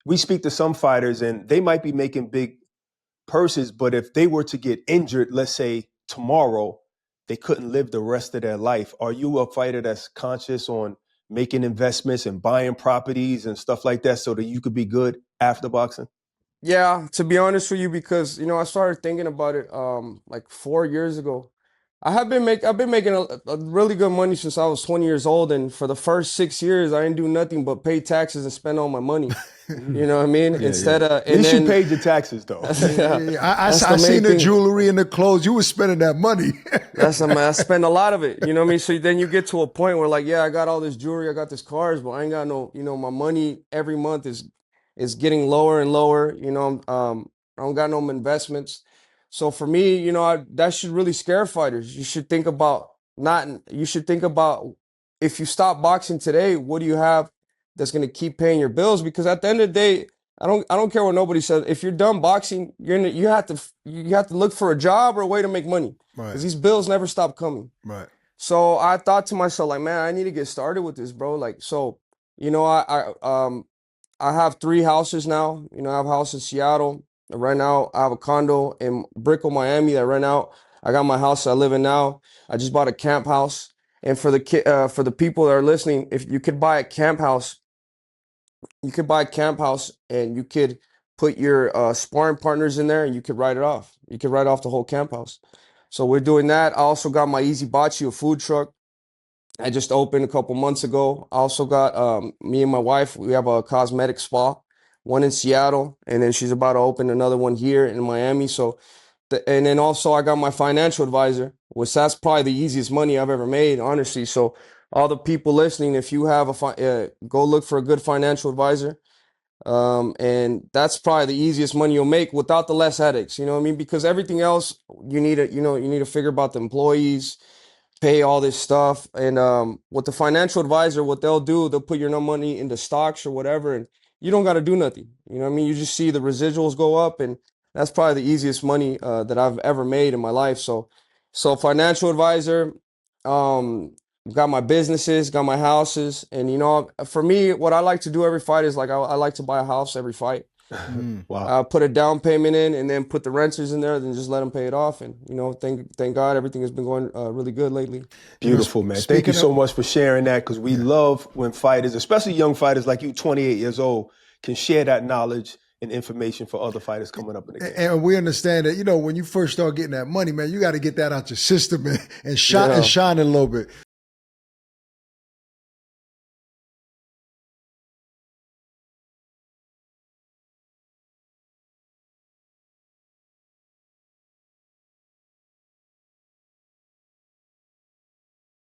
we speak to some fighters and they might be making big purses, but if they were to get injured, let's say tomorrow, they couldn't live the rest of their life. Are you a fighter that's conscious on making investments and buying properties and stuff like that so that you could be good after boxing? Yeah, to be honest with you, because I started thinking about it like 4 years ago. I've been making a really good money since I was 20 years old, and for the first 6 years I didn't do nothing but pay taxes and spend all my money. You know what I mean? Yeah, Instead yeah. of At and least you then paid your taxes though. yeah, I that's the seen main the thing. jewelry and the clothes. You were spending that money. I spend a lot of it. You know what I mean? So then you get to a point where like, yeah, I got all this jewelry, I got this cars, but I ain't got no, my money every month is getting lower and lower. I don't got no investments. So for me, that should really scare fighters. You should think about not. You should think about if you stop boxing today, what do you have that's going to keep paying your bills? Because at the end of the day, I don't care what nobody says. If you're done boxing, you have to look for a job or a way to make money Right, because these bills never stop coming. right. So I thought to myself, like, man, I need to get started with this, bro. Like, so, I have 3 houses now. I have a house in Seattle. Right now, I have a condo in Brickell, Miami. That right now, I got my house I live in now. I just bought a camp house. And for the people that are listening, if you could buy a camp house, you could buy a camp house and you could put your sparring partners in there and you could write it off. You could write off the whole camp house. So we're doing that. I also got my Easy Bocce, a food truck. I just opened a couple months ago. I also got me and my wife, we have a cosmetic spa, one in Seattle, and then she's about to open another one here in Miami. So, and then also I got my financial advisor, which that's probably the easiest money I've ever made, honestly. So, all the people listening, if you have go look for a good financial advisor. And that's probably the easiest money you'll make without the less headaches. You know what I mean? Because everything else you need to figure about the employees, pay all this stuff. And with the financial advisor, what they'll do, they'll put your no money into stocks or whatever, and you don't got to do nothing. You know what I mean? You just see the residuals go up, and that's probably the easiest money that I've ever made in my life. So financial advisor, um, got my businesses, got my houses, and for me, what I like to do every fight is like I like to buy a house every fight. Wow. Put a down payment in, and then put the renters in there, then just let them pay it off. And thank God, everything has been going really good lately. Beautiful, man. Thank you Speaking so of, much for sharing that because we love when fighters, especially young fighters like you, 28 years old, can share that knowledge and information for other fighters coming up in the game. and we understand that, when you first start getting that money, man, you got to get that out your system and Yeah. shine a little bit.